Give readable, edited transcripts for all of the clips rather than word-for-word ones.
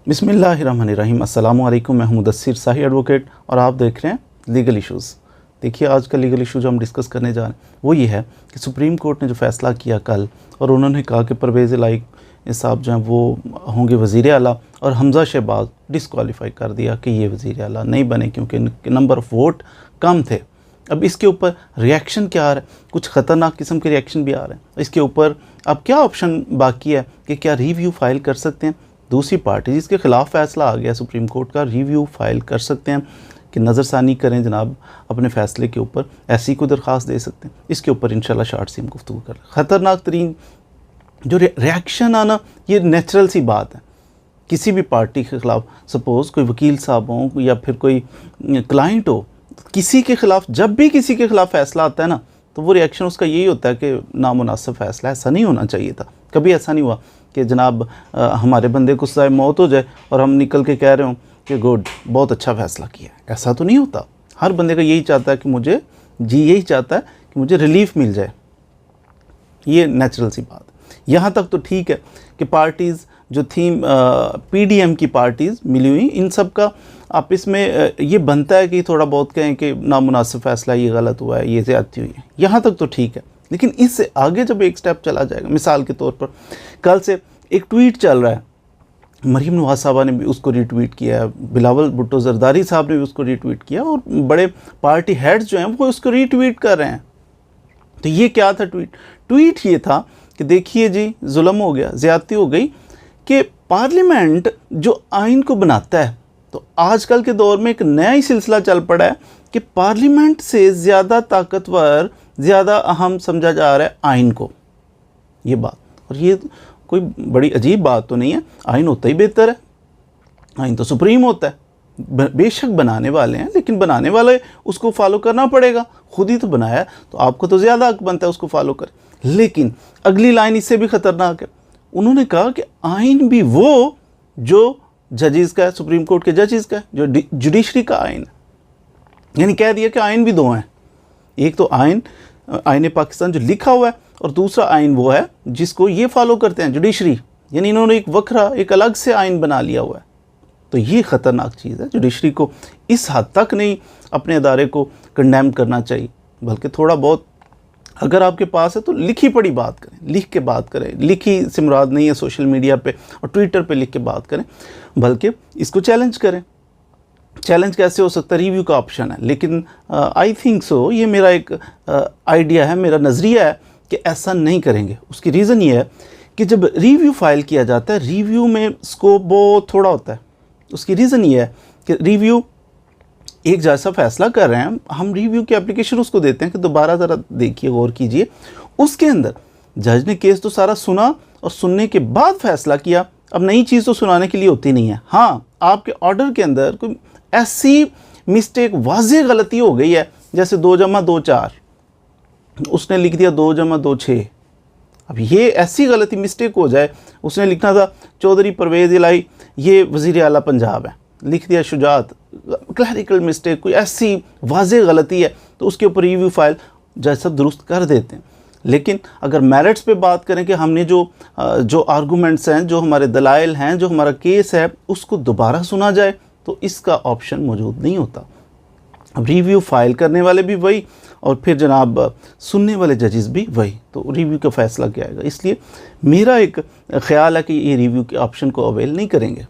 बिस्मिल्लाहिर्रहमानिर्रहीम। अस्सलामु अलैकुम। मैं मुदस्सिर शाही एडवोकेट और आप देख रहे हैं लीगल इश्यूज़। देखिए, आज का लीगल इशू जो हम डिस्कस करने जा रहे हैं वो ये है कि सुप्रीम कोर्ट ने जो फ़ैसला किया कल, और उन्होंने कहा कि परवेज़ इलाही साहब जो हैं वो होंगे वज़ीर आला, और हमज़ा शहबाज डिसक्वालीफाई कर दिया कि ये वज़ीर आला नहीं बने क्योंकि इनके नंबर ऑफ़ वोट कम थे। अब इसके ऊपर रिएक्शन क्या आ रहा है? कुछ ख़तरनाक किस्म के रिएक्शन भी आ रहे हैं। इसके ऊपर अब क्या ऑप्शन बाकी है कि क्या रिव्यू फ़ाइल कर सकते हैं? दूसरी पार्टी जिसके ख़िलाफ़ फ़ैसला आ गया सुप्रीम कोर्ट का, रिव्यू फ़ाइल कर सकते हैं कि नज़रसानी करें जनाब अपने फ़ैसले के ऊपर, ऐसी कोई दरख्वास्त दे सकते हैं। इसके ऊपर इंशाल्लाह शार्ट सी हम गुफ्तगू कर रहे हैं। ख़तरनाक तरीन जो रिएक्शन आना, ये नेचुरल सी बात है। किसी भी पार्टी के ख़िलाफ़, सपोज़ कोई वकील साहब हों या फिर कोई क्लाइंट हो, किसी के ख़िलाफ़ जब भी किसी के ख़िलाफ़ फ़ैसला आता है ना, तो वो रिएक्शन उसका यही होता है कि नामुनासिब फ़ैसला, ऐसा नहीं होना चाहिए था। कभी ऐसा नहीं हुआ कि जनाब हमारे बंदे को सज़ाए मौत हो जाए और हम निकल के कह रहे हों कि गुड, बहुत अच्छा फ़ैसला किया है। ऐसा तो नहीं होता। हर बंदे का यही चाहता है कि यही चाहता है कि मुझे रिलीफ मिल जाए। ये नेचुरल सी बात है। यहाँ तक तो ठीक है कि पार्टीज़ जो थी पीडीएम की पार्टीज़ मिली हुई, इन सब का आपस में ये बनता है कि थोड़ा बहुत कहें कि नामुनासिब फ़ैसला, ये गलत हुआ है, ये ज़्यादती हुई है। यहाँ तक तो ठीक है, लेकिन इससे आगे जब एक स्टेप चला जाएगा, मिसाल के तौर पर कल से एक ट्वीट चल रहा है, मरीम नवाज साहबा ने भी उसको रीट्वीट किया है, बिलावल भुट्टो जरदारी साहब ने भी उसको रीट्वीट किया, और बड़े पार्टी हेड्स जो हैं वो उसको रीट्वीट कर रहे हैं। तो ये क्या था ट्वीट ये था कि देखिए जी, जुल्म हो गया, ज़्यादती हो गई कि पार्लियामेंट जो आइन को बनाता है, तो आजकल के दौर में एक नया ही सिलसिला चल पड़ा है कि पार्लियामेंट से ज़्यादा ताकतवर, ज़्यादा अहम समझा जा रहा है आइन को। ये बात, और ये कोई बड़ी अजीब बात तो नहीं है। आइन होता ही बेहतर है, आइन तो सुप्रीम होता है। बेशक बनाने वाले हैं, लेकिन बनाने वाले उसको फॉलो करना पड़ेगा। खुद ही तो बनाया, तो आपको तो ज़्यादा हक बनता है उसको फॉलो करें। लेकिन अगली लाइन इससे भी ख़तरनाक है। उन्होंने कहा कि आइन भी वो जो जजेस का है, सुप्रीम कोर्ट के जजेस का है, जो जुडिशरी का आइन है। यानी कह दिया कि आइन भी दो हैं। एक तो आइन पाकिस्तान जो लिखा हुआ है, और दूसरा आइन वो है जिसको ये फॉलो करते हैं, जुडिशरी। यानी इन्होंने एक वखरा, एक अलग से आइन बना लिया हुआ है। तो ये ख़तरनाक चीज़ है। जुडिशरी को इस हद तक नहीं अपने अदारे को कंडेम करना चाहिए, बल्कि थोड़ा बहुत अगर आपके पास है तो लिखी पढ़ी बात करें, लिख के बात करें। लिखी से मुराद नहीं है सोशल मीडिया पे और ट्विटर पे लिख के बात करें, बल्कि इसको चैलेंज करें। चैलेंज कैसे हो सकता है? रिव्यू का ऑप्शन है। लेकिन आई थिंक सो, ये मेरा एक आइडिया है, मेरा नज़रिया है कि ऐसा नहीं करेंगे। उसकी रीज़न ये है कि जब रिव्यू फाइल किया जाता है, रिव्यू में स्कोप बहुत थोड़ा होता है। उसकी रीज़न ये है कि रिव्यू एक जैसा फ़ैसला कर रहे हैं, हम रिव्यू की एप्लीकेशन उसको देते हैं कि दोबारा ज़रा देखिए, गौर कीजिए। उसके अंदर जज ने केस तो सारा सुना और सुनने के बाद फ़ैसला किया। अब नई चीज़ तो सुनाने के लिए होती नहीं है। हाँ, आपके ऑर्डर के अंदर कोई ऐसी मिस्टेक, वाज़ेह गलती हो गई है, जैसे 2 + 2 4, उसने लिख दिया 2 + 2 6। अब ये ऐसी गलती, मिस्टेक हो जाए, उसने लिखना था चौधरी परवेज़ इलाही ये वज़ीर आला पंजाब है, लिख दिया शुजात, क्लैरिकल मिस्टेक, कोई ऐसी वाज़ेह गलती है, तो उसके ऊपर रिव्यू फाइल जज सब दुरुस्त कर देते हैं। लेकिन अगर मेरिट्स पे बात करें कि हमने जो आर्गूमेंट्स हैं, जो हमारे दलाइल हैं, जो हमारा केस है, उसको दोबारा सुना जाए, तो इसका ऑप्शन मौजूद नहीं होता। अब रिव्यू फाइल करने वाले भी वही, और फिर जनाब सुनने वाले जजेस भी वही, तो रिव्यू का फ़ैसला क्या आएगा? इसलिए मेरा एक ख़्याल है कि ये रिव्यू के ऑप्शन को अवेल नहीं करेंगे।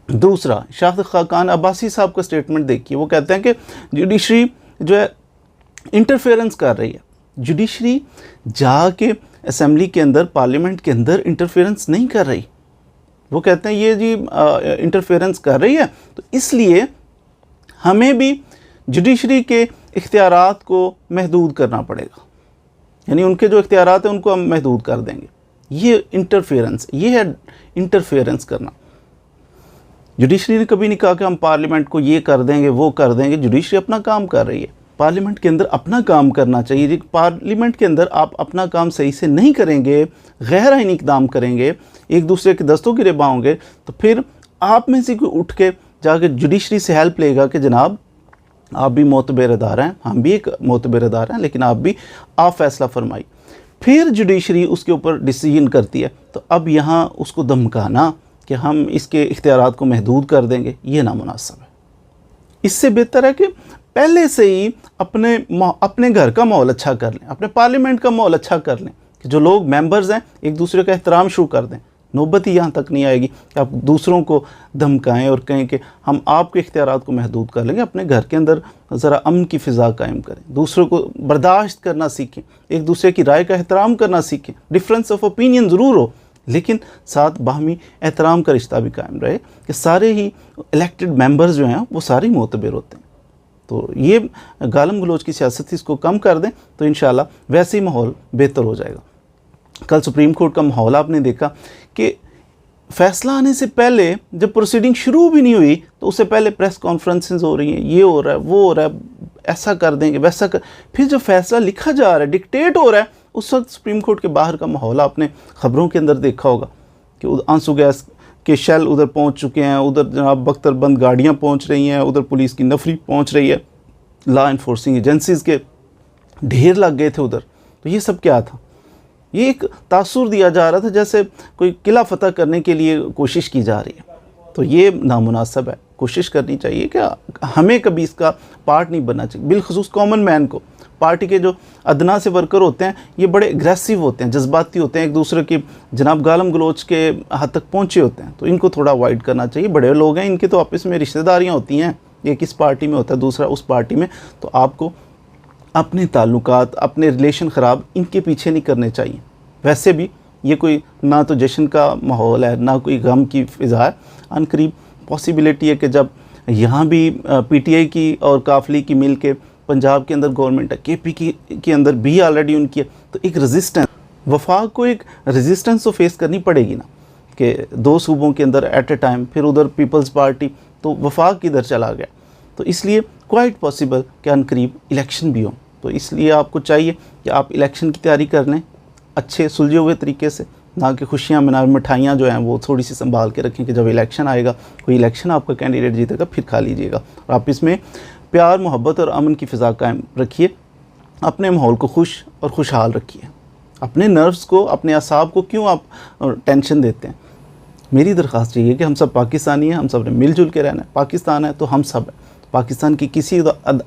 दूसरा, शाहिद खाकान अब्बासी साहब का स्टेटमेंट देखिए। वो कहते हैं कि जुडिशरी जो है इंटरफेरेंस कर रही है। जुडिशरी जाके असेंबली के अंदर, पार्लियामेंट के अंदर इंटरफेरेंस नहीं कर रही। वो कहते हैं ये जी इंटरफेरेंस कर रही है, तो इसलिए हमें भी जुडिशरी के इख्तियारात को महदूद करना पड़ेगा। यानी उनके जो इख्तियारात हैं उनको हम महदूद कर देंगे। ये इंटरफेरेंस, ये है इंटरफेरेंस करना। जुडिशरी ने कभी नहीं कहा कि हम पार्लियामेंट को ये कर देंगे, वो कर देंगे। जुडिशरी अपना काम कर रही है। पार्लियामेंट के अंदर अपना काम करना चाहिए। पार्लियामेंट के अंदर आप अपना काम सही से नहीं करेंगे, गैर आईनी इक़दाम करेंगे, एक दूसरे के दस्तों की रिबा होंगे, तो फिर आप में से कोई उठ के जाके जुडिशरी से हेल्प लेगा कि जनाब आप भी मोतबर अदारा हैं, हम भी एक मोतबर अदारा हैं, लेकिन आप फ़ैसला फरमाई। फिर जुडिशरी उसके ऊपर डिसीजन करती है। तो अब यहाँ उसको धमकाना कि हम इसके इख्तियारात को महदूद कर देंगे, ये नामुनासिब है। इससे बेहतर है कि पहले से ही अपने घर का माहौल अच्छा कर लें, अपने पार्लियामेंट का माहौल अच्छा कर लें, कि जो लोग मेंबर्स हैं एक दूसरे का एहतराम शुरू कर दें। नौबत ही यहाँ तक नहीं आएगी कि आप दूसरों को धमकाएं और कहें कि हम आपके इख्तियारात को महदूद कर लेंगे। अपने घर के अंदर ज़रा अमन की फ़िज़ा कायम करें, दूसरों को बर्दाश्त करना सीखें, एक दूसरे की राय का एहतराम करना सीखें। डिफरेंस ऑफ ओपिनियन ज़रूर हो, लेकिन साथ बाहमी एहतराम का रिश्ता भी कायम रहे कि सारे ही इलेक्टेड मेंबर्स जो हैं वो सारे मोतबर होते हैं। तो ये गालम गलोच की सियासत इसको कम कर दें तो इंशाल्लाह वैसे ही माहौल बेहतर हो जाएगा। कल सुप्रीम कोर्ट का माहौल आपने देखा कि फ़ैसला आने से पहले जब प्रोसीडिंग शुरू भी नहीं हुई तो उससे पहले प्रेस कॉन्फ्रेंसेस हो रही हैं, ये हो रहा है, वो हो रहा है, ऐसा कर देंगे, वैसा कर। फिर जब फैसला लिखा जा रहा है, डिक्टेट हो रहा है, उस वक्त सुप्रीम कोर्ट के बाहर का माहौल आपने ख़बरों के अंदर देखा होगा कि आंसू गैस के शेल उधर पहुंच चुके हैं, उधर जनाब बख्तरबंद गाड़ियां पहुंच रही हैं, उधर पुलिस की नफरी पहुंच रही है, लॉ इन्फोर्सिंग एजेंसीज़ के ढेर लग गए थे उधर। तो ये सब क्या था? ये एक तासुर दिया जा रहा था जैसे कोई किला फतह करने के लिए कोशिश की जा रही है। तो ये नामुनासिब है। कोशिश करनी चाहिए कि हमें कभी इसका पार्ट नहीं बनना चाहिए। बिलखुसूस कॉमन मैन को, पार्टी के जो अदना से वर्कर होते हैं ये बड़े एग्रेसिव होते हैं, जज्बाती होते हैं, एक दूसरे की जनाब गालम गलोच के हद तक पहुँचे होते हैं। तो इनको थोड़ा अवॉइड करना चाहिए। बड़े लोग हैं, इनकी तो आपस में रिश्तेदारियाँ होती हैं, एक इस पार्टी में होता है, दूसरा उस पार्टी में। तो आपको अपने ताल्लुकात, अपने रिलेशन ख़राब इनके पीछे नहीं करने चाहिए। वैसे भी ये कोई ना तो जश्न का माहौल है, ना कोई गम की फ़िज़ा है। अनकरीब पॉसिबिलिटी है कि जब यहाँ भी पीटीआई की और काफली की मिल के पंजाब के अंदर गवर्नमेंट है, केपी के अंदर भी ऑलरेडी उनकी है, तो एक रेजिस्टेंस, वफाक को एक रेजिस्टेंस तो फेस करनी पड़ेगी ना, कि दो सूबों के अंदर एट ए टाइम, फिर उधर पीपल्स पार्टी, तो वफाक किधर चला गया। तो इसलिए क्वाइट पॉसिबल कि अनकरीब इलेक्शन भी हो। तो इसलिए आपको चाहिए कि आप इलेक्शन की तैयारी कर लें अच्छे सुलझे हुए तरीके से, ना कि खुशियाँ मना, मिठाइयाँ जो हैं वो थोड़ी सी संभाल के रखें कि जब इलेक्शन आएगा, कोई इलेक्शन आपका कैंडिडेट जीतेगा, फिर खा लीजिएगा। और आप इसमें प्यार, मोहब्बत और अमन की फ़िज़ा कायम रखिए। अपने माहौल को खुश और खुशहाल रखिए। अपने नर्व्स को, अपने असाब को क्यों आप टेंशन देते हैं? मेरी दरख्वास्त ये है कि हम सब पाकिस्तानी हैं, हम सब ने मिलजुल के रहना है। पाकिस्तान है तो हम सब हैं। पाकिस्तान की किसी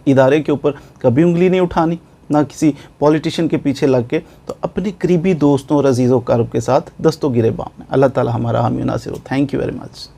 इदारे के ऊपर कभी उंगली नहीं उठानी, ना किसी पॉलिटिशियन के पीछे लग के। तो अपने करीबी दोस्तों और अजीज़ों कारब के साथ दस्तों गिरे बाम है। अल्लाह ताला हमारा हामी नासिर हो। Thank you very much.